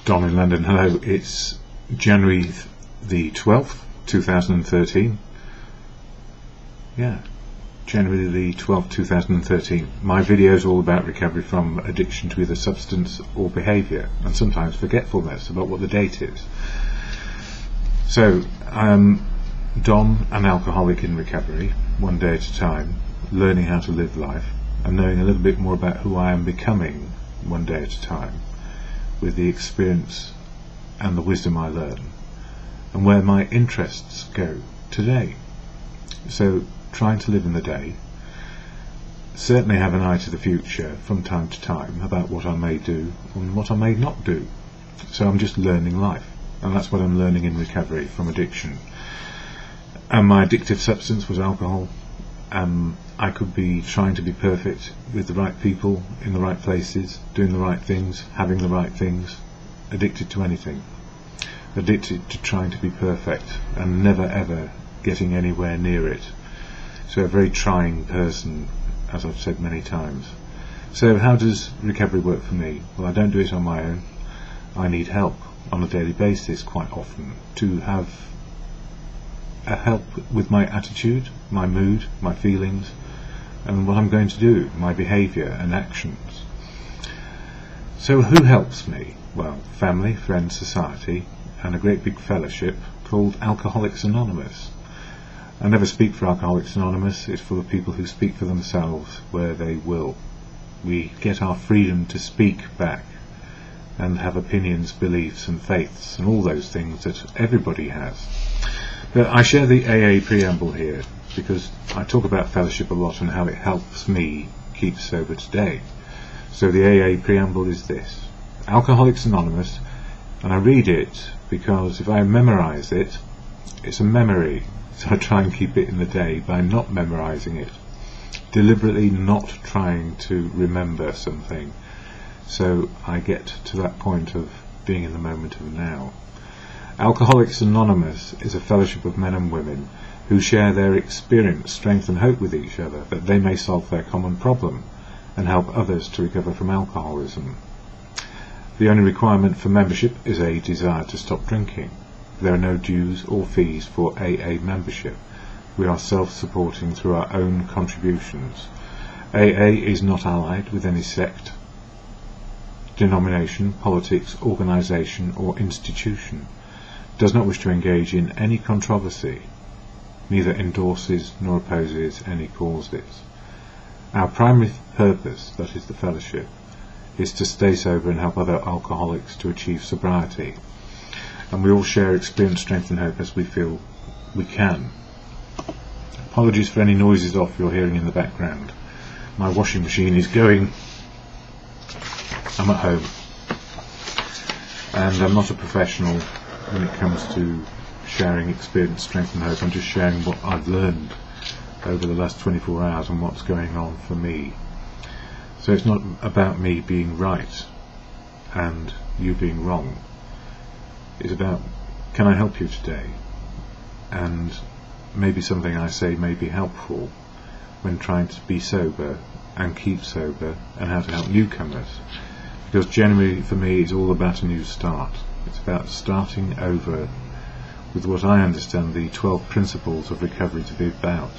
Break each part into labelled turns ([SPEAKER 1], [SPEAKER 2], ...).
[SPEAKER 1] Don in London. Hello, it's January the 12th, 2013. Yeah, January the 12th, 2013. My video is all about recovery from addiction to either substance or behaviour, and sometimes forgetfulness about what the date is. So, I'm Don, an alcoholic in recovery, one day at a time, learning how to live life, and knowing a little bit more about who I am becoming one day at a time, with the experience and the wisdom I learn, and where my interests go today. So, trying to live in the day, certainly have an eye to the future from time to time about what I may do and what I may not do. So I'm just learning life, and that's what I'm learning in recovery from addiction. And my addictive substance was alcohol. I could be trying to be perfect with the right people, in the right places, doing the right things, having the right things, addicted to anything, addicted to trying to be perfect and never ever getting anywhere near it. So a very trying person, as I've said many times. So how does recovery work for me? Well, I don't do it on my own. I need help on a daily basis quite often to have a help with my attitude, my mood, my feelings, and what I'm going to do, my behaviour and actions. So who helps me? Well, family, friends, society, and a great big fellowship called Alcoholics Anonymous. I never speak for Alcoholics Anonymous. It's full of people who speak for themselves where they will. We get our freedom to speak back and have opinions, beliefs and faiths and all those things that everybody has. But I share the AA preamble here because I talk about fellowship a lot and how it helps me keep sober today. So the AA preamble is this: Alcoholics Anonymous, and I read it because if I memorise it, it's a memory. So I try and keep it in the day by not memorising it, deliberately not trying to remember something, so I get to that point of being in the moment of now. Alcoholics Anonymous is a fellowship of men and women who share their experience, strength and hope with each other that they may solve their common problem and help others to recover from alcoholism. The only requirement for membership is a desire to stop drinking. There are no dues or fees for AA membership. We are self-supporting through our own contributions. AA is not allied with any sect, denomination, politics, organisation or institution. Does not wish to engage in any controversy. Neither endorses nor opposes any causes. Our primary purpose, that is the fellowship, is to stay sober and help other alcoholics to achieve sobriety. And we all share experience, strength and hope as we feel we can. Apologies for any noises off you're hearing in the background. My washing machine is going. I'm at home. And I'm not a professional when it comes to sharing experience, strength and hope. I'm just sharing what I've learned over the last 24 hours and what's going on for me. So it's not about me being right and you being wrong. It's about, can I help you today? And maybe something I say may be helpful when trying to be sober and keep sober, and how to help newcomers. Because generally for me it's all about a new start. It's about starting over with what I understand the 12 principles of recovery to be about,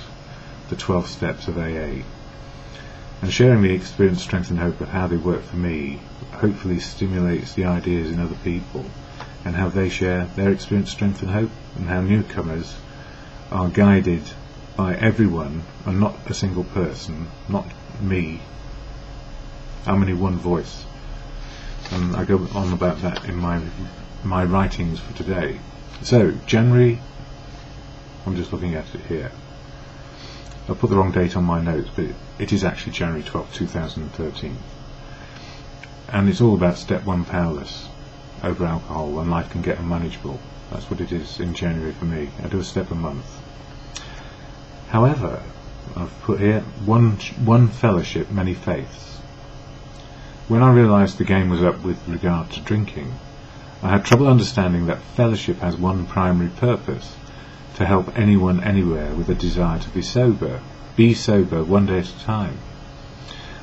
[SPEAKER 1] the 12 steps of AA. And sharing the experience, strength and hope of how they work for me hopefully stimulates the ideas in other people and how they share their experience, strength and hope, and how newcomers are guided by everyone and not a single person, not me. I'm only one voice, and I go on about that in my writings for today. So January, I'm just looking at it here. I put the wrong date on my notes, but it is actually January 12, 2013. And it's all about step 1, powerless over alcohol when life can get unmanageable. That's what it is in January for me. I do a step a month. However, I've put here one fellowship, many faiths. When I realised the game was up with regard to drinking, I had trouble understanding that fellowship has one primary purpose: to help anyone anywhere with a desire to be sober one day at a time.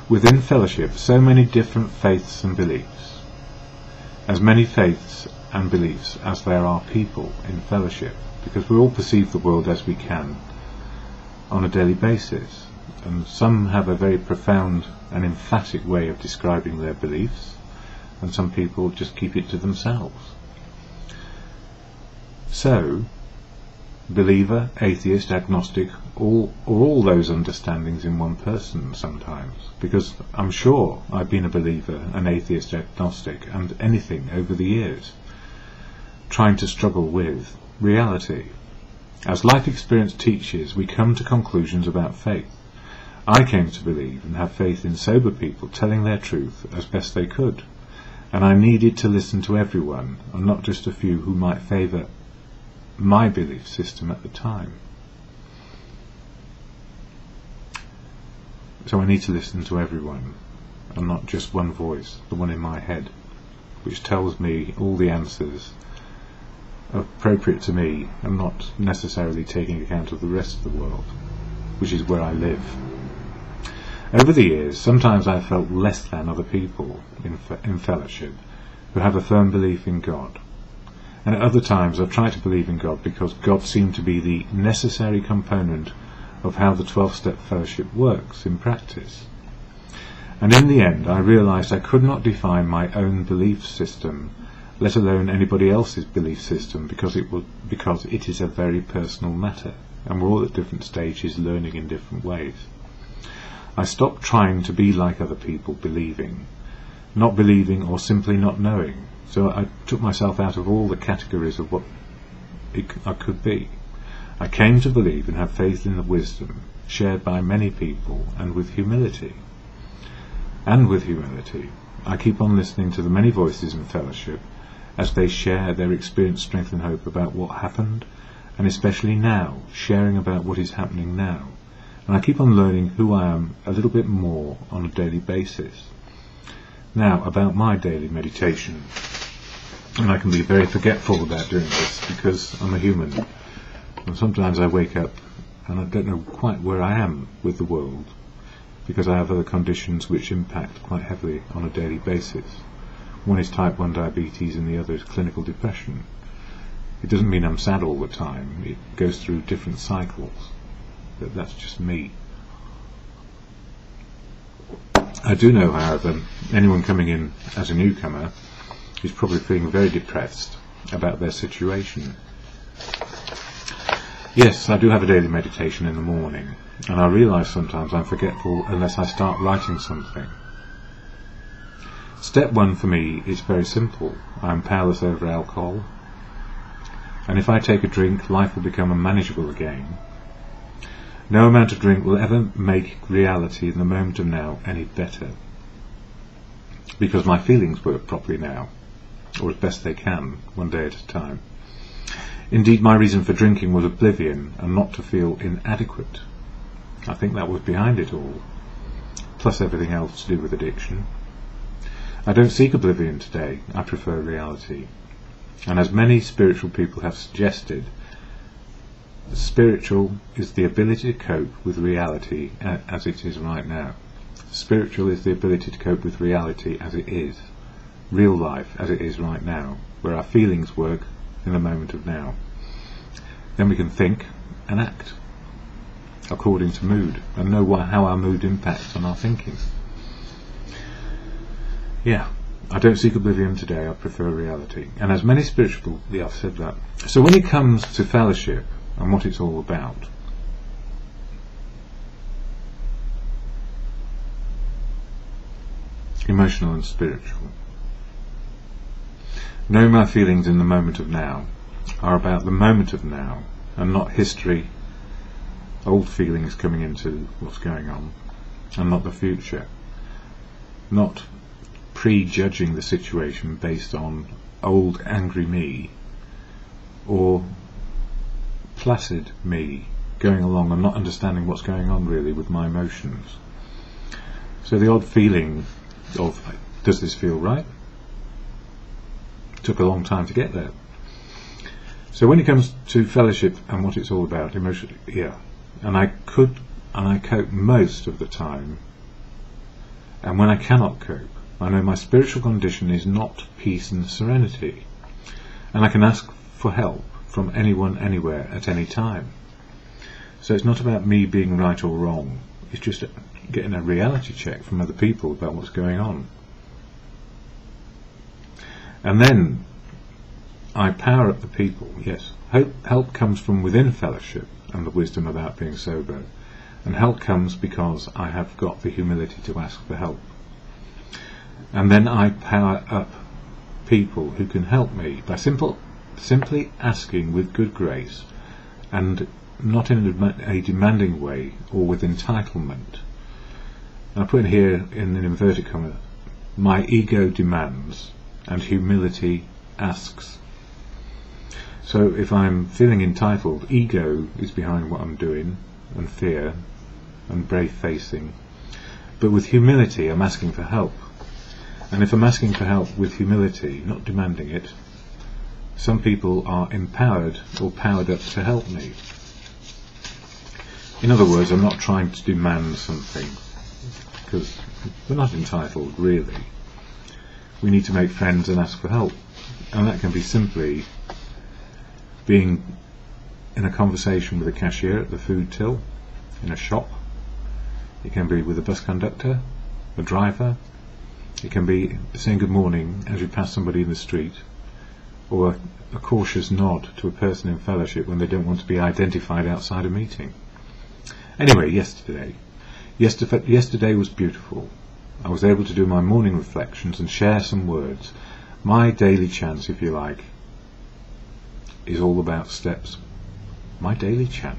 [SPEAKER 1] Within fellowship, so many different faiths and beliefs, as many faiths and beliefs as there are people in fellowship, because we all perceive the world as we can on a daily basis, and some have a very profound and emphatic way of describing their beliefs, and some people just keep it to themselves. So, believer, atheist, agnostic, all those understandings in one person sometimes, because I'm sure I've been a believer, an atheist, agnostic, and anything over the years, trying to struggle with reality. As life experience teaches, we come to conclusions about faith. I came to believe and have faith in sober people telling their truth as best they could, and I needed to listen to everyone, and not just a few who might favour my belief system at the time. So I need to listen to everyone, and not just one voice, the one in my head, which tells me all the answers appropriate to me, and not necessarily taking account of the rest of the world, which is where I live. Over the years, sometimes I felt less than other people in fellowship who have a firm belief in God. And at other times I've tried to believe in God because God seemed to be the necessary component of how the 12-step fellowship works in practice. And in the end I realised I could not define my own belief system, let alone anybody else's belief system, because it is a very personal matter, and we're all at different stages learning in different ways. I stopped trying to be like other people, not believing or simply not knowing. So I took myself out of all the categories of what I could be. I came to believe and have faith in the wisdom shared by many people, and with humility. I keep on listening to the many voices in fellowship as they share their experience, strength and hope about what happened, and especially now, sharing about what is happening now. And I keep on learning who I am a little bit more on a daily basis. Now, about my daily meditation. And I can be very forgetful about doing this because I'm a human, and sometimes I wake up and I don't know quite where I am with the world, because I have other conditions which impact quite heavily on a daily basis. One is type 1 diabetes and the other is clinical depression. It doesn't mean I'm sad all the time, it goes through different cycles, but that's just me. I do know, however, anyone coming in as a newcomer is probably feeling very depressed about their situation. Yes, I do have a daily meditation in the morning, and I realise sometimes I'm forgetful unless I start writing something. Step 1 for me is very simple. I'm powerless over alcohol, and if I take a drink, life will become unmanageable again. No amount of drink will ever make reality in the moment of now any better, because my feelings work properly now, or as best they can, one day at a time. Indeed, my reason for drinking was oblivion, and not to feel inadequate. I think that was behind it all, plus everything else to do with addiction. I don't seek oblivion today, I prefer reality. And as many spiritual people have suggested, spiritual is the ability to cope with reality as it is right now. Spiritual is the ability to cope with reality as it is, real life as it is right now, where our feelings work in the moment of now. Then we can think and act according to mood, and know how our mood impacts on our thinking. Yeah, I don't seek oblivion today, I prefer reality. And as many spiritual people, yeah, I've said that. So when it comes to fellowship and what it's all about, emotional and spiritual, knowing my feelings in the moment of now are about the moment of now, and not history, old feelings coming into what's going on, and not the future. Not prejudging the situation based on old angry me, or placid me going along and not understanding what's going on really with my emotions. So the odd feeling of, does this feel right? Took a long time to get there. So when it comes to fellowship and what it's all about, emotionally, yeah, and I cope most of the time, and when I cannot cope, I know my spiritual condition is not peace and serenity, and I can ask for help from anyone, anywhere, at any time. So it's not about me being right or wrong, it's just getting a reality check from other people about what's going on. And then I power up the people. Yes, help comes from within fellowship and the wisdom about being sober, and help comes because I have got the humility to ask for help. And then I power up people who can help me by simply asking with good grace, and not in a demanding way or with entitlement. And I put in here in an inverted comma, my ego demands and humility asks. So if I'm feeling entitled, ego is behind what I'm doing, and fear and brave facing. But with humility I'm asking for help. And if I'm asking for help with humility, not demanding it, some people are empowered or powered up to help me. In other words, I'm not trying to demand something, because we're not entitled, really. We need to make friends and ask for help, and that can be simply being in a conversation with a cashier at the food till in a shop. It can be with a bus conductor, a driver. It can be saying good morning as you pass somebody in the street, or a cautious nod to a person in fellowship when they don't want to be identified outside a meeting. Anyway, yesterday was beautiful. I was able to do my morning reflections and share some words. My daily chant, if you like, is all about steps. My daily chant.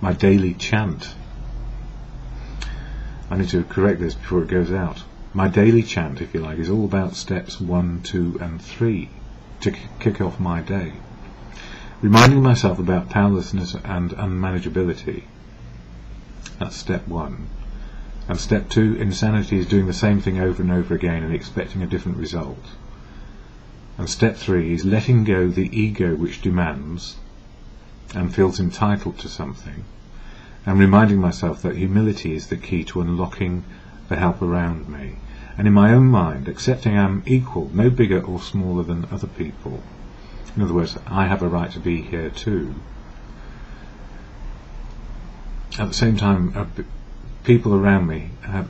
[SPEAKER 1] I need to correct this before it goes out. My daily chant, if you like, is all about steps 1, 2 and 3 to kick off my day. Reminding myself about powerlessness and unmanageability. That's step 1. And step 2, insanity, is doing the same thing over and over again and expecting a different result. And step 3 is letting go the ego which demands and feels entitled to something, and reminding myself that humility is the key to unlocking the help around me. And in my own mind, accepting I'm equal, no bigger or smaller than other people. In other words, I have a right to be here too. At the same time, people around me have,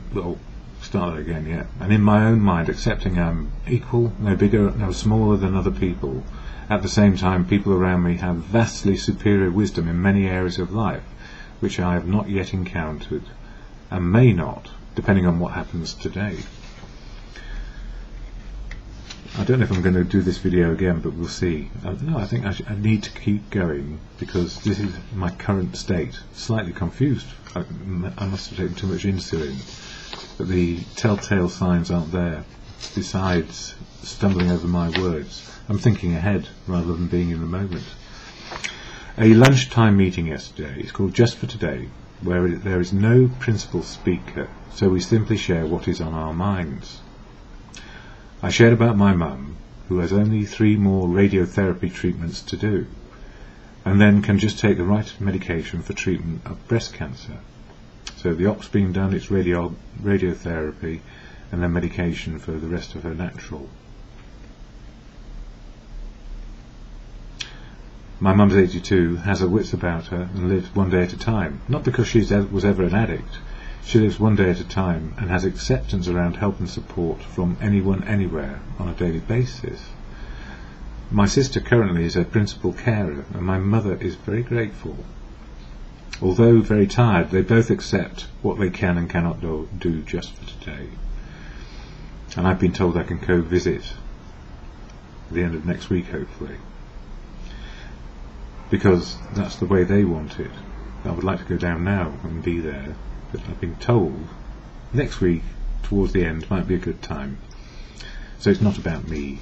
[SPEAKER 1] and in my own mind, accepting I'm equal, no bigger, no smaller than other people. At the same time, people around me have vastly superior wisdom in many areas of life, which I have not yet encountered, and may not, depending on what happens today. I don't know if I'm going to do this video again, but we'll see. No, I think I need to keep going, because this is my current state. Slightly confused. I must have taken too much insulin, but the telltale signs aren't there. Besides stumbling over my words, I'm thinking ahead rather than being in the moment. A lunchtime meeting yesterday. It's called Just for Today, where there is no principal speaker, so we simply share what is on our minds. I shared about my mum, who has only 3 more radiotherapy treatments to do, and then can just take the right medication for treatment of breast cancer. So the op's being done, it's radiotherapy, and then medication for the rest of her natural. My mum's 82, has her wits about her, and lives one day at a time. Not because she was ever an addict. She lives one day at a time and has acceptance around help and support from anyone, anywhere, on a daily basis. My sister currently is her principal carer, and my mother is very grateful. Although very tired, they both accept what they can and cannot do just for today. And I've been told I can co-visit at the end of next week, hopefully, because that's the way they want it. I would like to go down now and be there, but I've been told next week towards the end might be a good time. So it's not about me.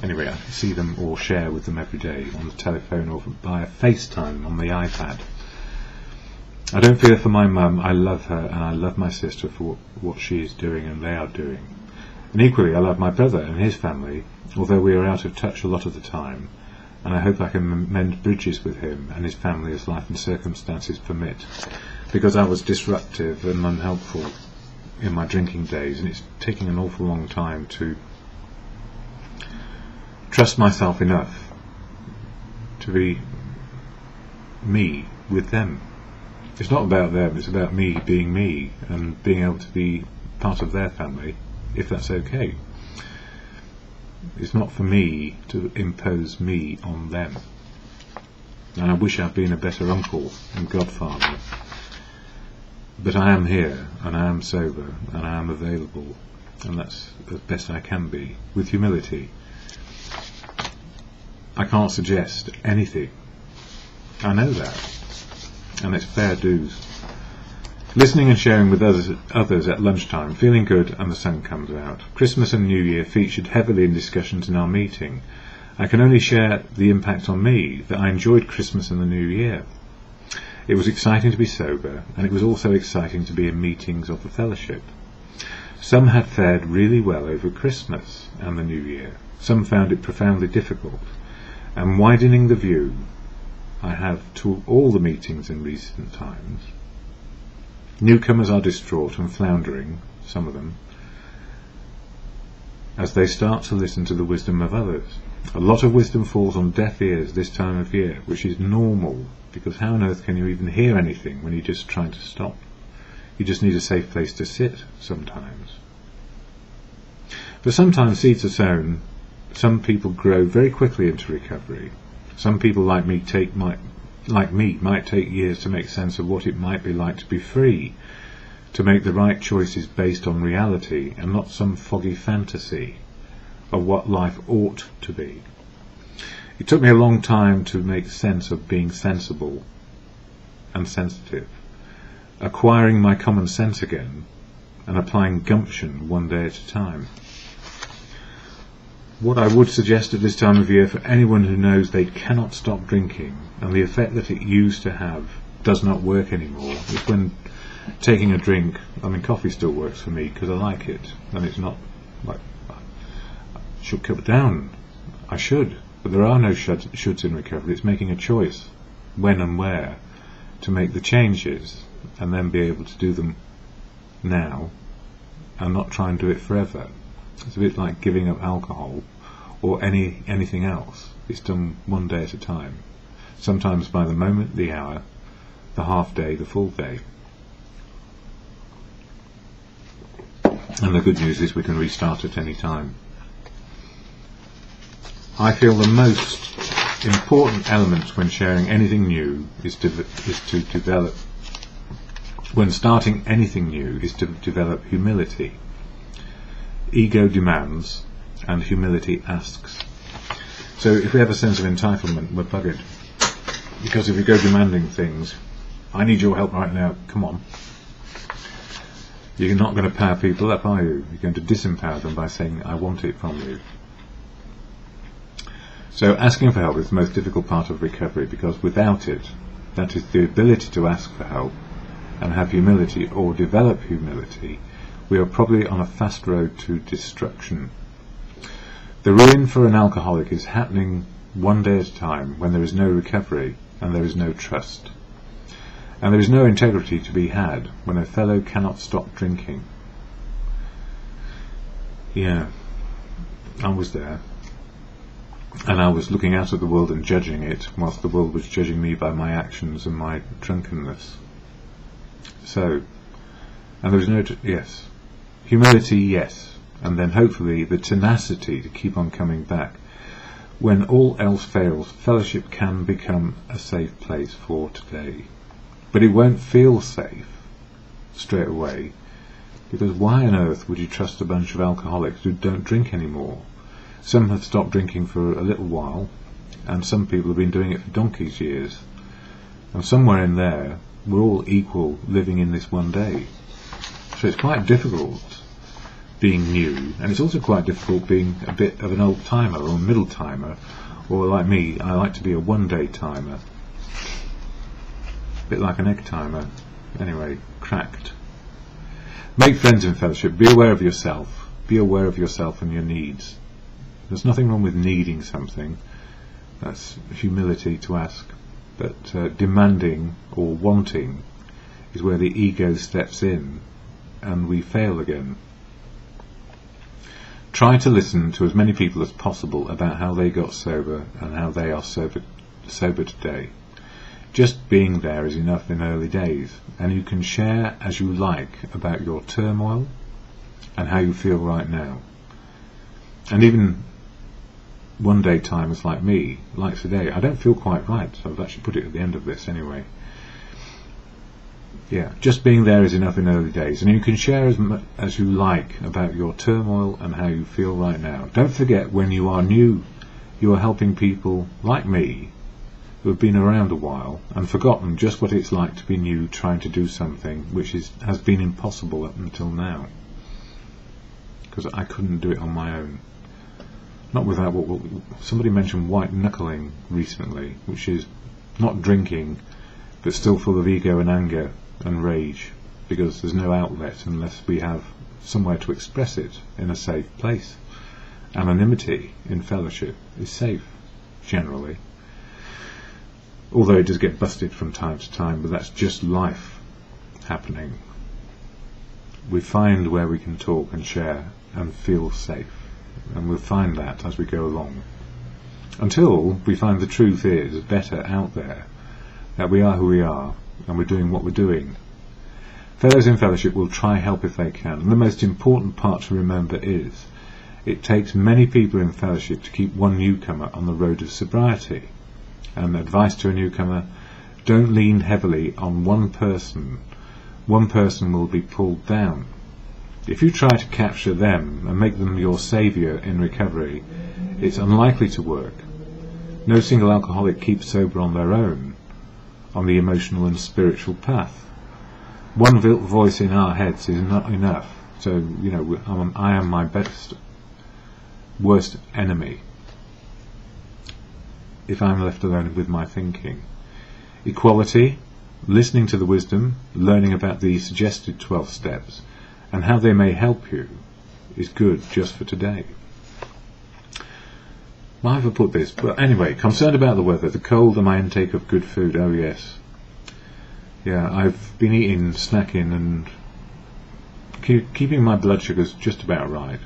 [SPEAKER 1] Anyway, I see them or share with them every day on the telephone or via FaceTime on the iPad. I don't fear for my mum. I love her, and I love my sister for what she is doing and they are doing. And equally, I love my brother and his family, although we are out of touch a lot of the time, and I hope I can mend bridges with him and his family as life and circumstances permit, because I was disruptive and unhelpful in my drinking days, and it's taking an awful long time to trust myself enough to be me with them. It's not about them, it's about me being me and being able to be part of their family, if that's okay. It's not for me to impose me on them. And I wish I'd been a better uncle and godfather. But I am here, and I am sober, and I am available, and that's as best I can be, with humility. I can't suggest anything. I know that, and it's fair dues. Listening and sharing with others at lunchtime, feeling good, and the sun comes out. Christmas and New Year featured heavily in discussions in our meeting. I can only share the impact on me that I enjoyed Christmas and the New Year. It was exciting to be sober, and it was also exciting to be in meetings of the fellowship. Some had fared really well over Christmas and the New Year. Some found it profoundly difficult. And widening the view I have to all the meetings in recent times, newcomers are distraught and floundering, some of them, as they start to listen to the wisdom of others. A lot of wisdom falls on deaf ears this time of year, which is normal, because how on earth can you even hear anything when you're just trying to stop? You just need a safe place to sit sometimes. But sometimes seeds are sown. Some people grow very quickly into recovery. Some people like me might take years to make sense of what it might be like to be free, to make the right choices based on reality and not some foggy fantasy of what life ought to be. It took me a long time to make sense of being sensible and sensitive, acquiring my common sense again, and applying gumption one day at a time. What I would suggest at this time of year for anyone who knows they cannot stop drinking, and the effect that it used to have does not work anymore, is when taking a drink, coffee still works for me because I like it, and it's not like I should cut down. I should. But there are no shoulds in recovery. It's making a choice when and where to make the changes, and then be able to do them now and not try and do it forever. It's a bit like giving up alcohol or anything else. It's done one day at a time, sometimes by the moment, the hour, the half day, the full day. And the good news is we can restart at any time. I feel the most important element when sharing anything new is to develop, when starting anything new, is to develop humility. Ego demands and humility asks. So if we have a sense of entitlement, we're buggered. Because if we go demanding things, I need your help right now, come on. You're not going to power people up, are you? You're going to disempower them by saying, I want it from you. So asking for help is the most difficult part of recovery, because without it, that is the ability to ask for help and have humility or develop humility, we are probably on a fast road to destruction. The ruin for an alcoholic is happening one day at a time, when there is no recovery and there is no trust. And there is no integrity to be had when a fellow cannot stop drinking. Yeah, I was there. And I was looking out at the world and judging it, whilst the world was judging me by my actions and my drunkenness. So, and there was no, yes, humility, yes, and then hopefully the tenacity to keep on coming back. When all else fails, fellowship can become a safe place for today. But it won't feel safe straight away, because why on earth would you trust a bunch of alcoholics who don't drink anymore? Some have stopped drinking for a little while, and some people have been doing it for donkey's years. And somewhere in there, we're all equal living in this one day. So it's quite difficult being new, and it's also quite difficult being a bit of an old timer or a middle timer, or like me, I like to be a one-day timer. A bit like an egg timer. Anyway, cracked. Make friends in fellowship. Be aware of yourself. Be aware of yourself and your needs. There's nothing wrong with needing something. That's humility to ask. But demanding or wanting is where the ego steps in and we fail again. Try to listen to as many people as possible about how they got sober and how they are sober today. Just being there is enough in early days, and you can share as you like about your turmoil and how you feel right now. And even one day timers like me, like today, I don't feel quite right, so I've actually put it at the end of this anyway. Yeah, just being there is enough in early days, and you can share as much as you like about your turmoil and how you feel right now. Don't forget, when you are new, you are helping people like me who have been around a while and forgotten just what it's like to be new, trying to do something which has been impossible up until now, because I couldn't do it on my own. Not without what somebody mentioned, white knuckling recently, which is not drinking but still full of ego and anger and rage, because there's no outlet unless we have somewhere to express it in a safe place. Anonymity in fellowship is safe, generally, although it does get busted from time to time, but that's just life happening. We find where we can talk and share and feel safe, and we'll find that as we go along, until we find the truth is better out there, that we are who we are and we're doing what we're doing. Fellows in fellowship will try help if they can, and the most important part to remember is it takes many people in fellowship to keep one newcomer on the road of sobriety. And advice to a newcomer: don't lean heavily on one person. One person will be pulled down. If you try to capture them and make them your saviour in recovery, it's unlikely to work. No single alcoholic keeps sober on their own, on the emotional and spiritual path. One voice in our heads is not enough. So, you know, I am my worst enemy if I'm left alone with my thinking. Equality, listening to the wisdom, learning about the suggested 12 steps and how they may help you, is good just for today. Why have I put this? But anyway, concerned about the weather, the cold and my intake of good food. Oh yes. Yeah, I've been eating, snacking and keeping my blood sugars just about right,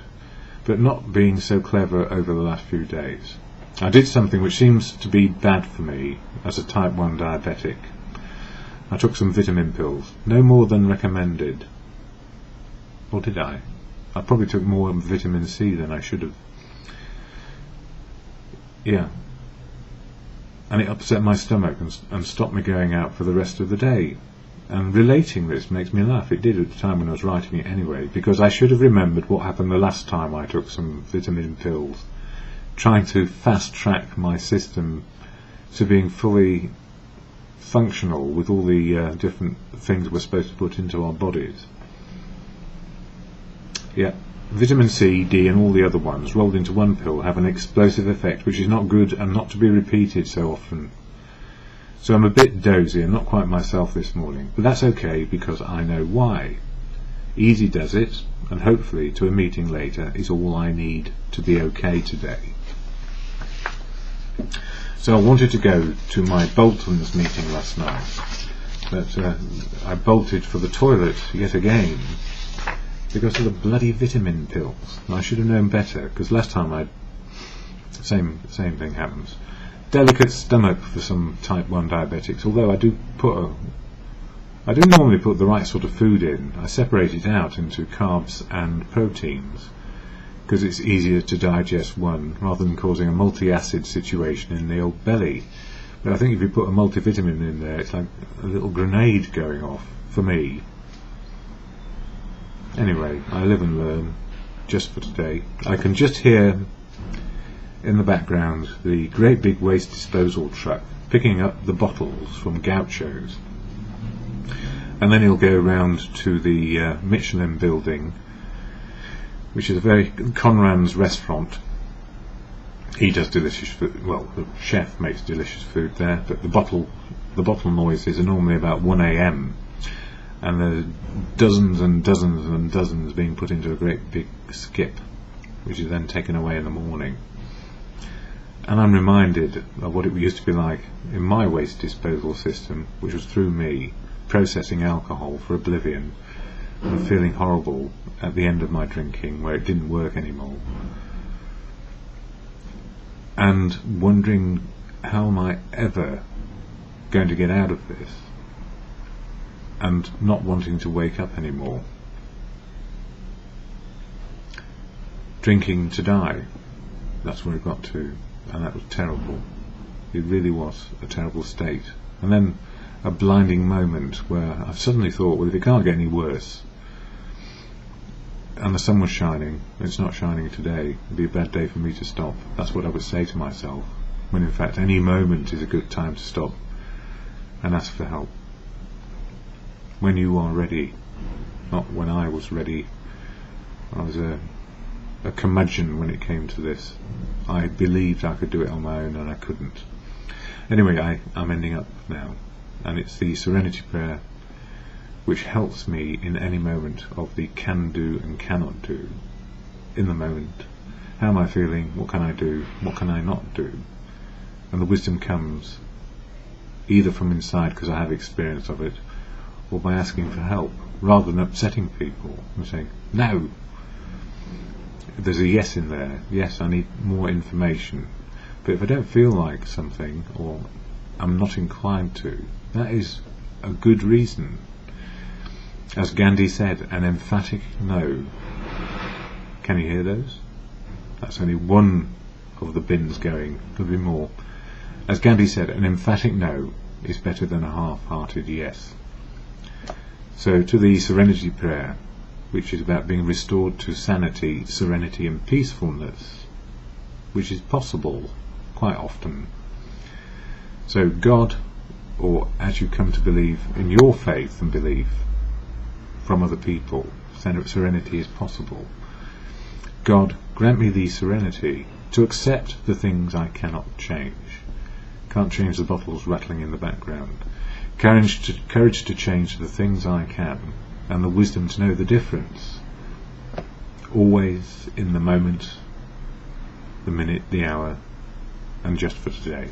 [SPEAKER 1] but not being so clever over the last few days. I did something which seems to be bad for me as a type 1 diabetic. I took some vitamin pills, no more than recommended. Or did I? I probably took more vitamin C than I should have. Yeah. And it upset my stomach and stopped me going out for the rest of the day. And relating this makes me laugh. It did at the time when I was writing it anyway, because I should have remembered what happened the last time I took some vitamin pills, trying to fast track my system to being fully functional with all the different things we're supposed to put into our bodies. Yeah, vitamin C, D and all the other ones rolled into one pill have an explosive effect which is not good and not to be repeated so often. So I'm a bit dozy and not quite myself this morning, but that's okay because I know why. Easy does it, and hopefully to a meeting later is all I need to be okay today. So I wanted to go to my Bolton's meeting last night, but I bolted for the toilet yet again because of the bloody vitamin pills. And I should have known better, because last time same thing happens. Delicate stomach for some type 1 diabetics, although I do normally put the right sort of food in. I separate it out into carbs and proteins, because it's easier to digest one rather than causing a multi-acid situation in the old belly. But I think if you put a multivitamin in there, it's like a little grenade going off for me. Anyway, I live and learn, just for today. I can just hear in the background the great big waste disposal truck picking up the bottles from gauchos, and then he'll go round to the Michelin building, which is a very Conran's restaurant. He does delicious food. Well, the chef makes delicious food there, but the bottle noises are normally about 1 AM, and there's dozens and dozens and dozens being put into a great big skip, which is then taken away in the morning. And I'm reminded of what it used to be like in my waste disposal system, which was through me processing alcohol for oblivion, and feeling horrible at the end of my drinking where it didn't work anymore, and wondering how am I ever going to get out of this, and not wanting to wake up anymore. Drinking to die, that's where it got to, and that was terrible. It really was a terrible state. And then a blinding moment where I suddenly thought, well, if it can't get any worse, and the sun was shining, it's not shining today, it'd be a bad day for me to stop. That's what I would say to myself, when in fact any moment is a good time to stop and ask for help. When you are ready, not when I was ready. I was a curmudgeon when it came to this. I believed I could do it on my own and I couldn't. Anyway, I'm ending up now, and it's the Serenity Prayer which helps me in any moment of the can do and cannot do. In the moment, how am I feeling, what can I do, what can I not do? And the wisdom comes either from inside because I have experience of it, or by asking for help, rather than upsetting people and saying, no, there's a yes in there, yes, I need more information. But if I don't feel like something, or I'm not inclined to, that is a good reason. As Gandhi said, an emphatic no. Can you hear those? That's only one of the bins going, could be more. As Gandhi said, an emphatic no is better than a half-hearted yes. So to the Serenity Prayer, which is about being restored to sanity, serenity and peacefulness, which is possible quite often. So God, or as you come to believe in your faith and belief from other people, serenity is possible. God, grant me the serenity to accept the things I cannot change. Can't change the bottles rattling in the background. Courage to change the things I can, and the wisdom to know the difference. Always in the moment, the minute, the hour, and just for today.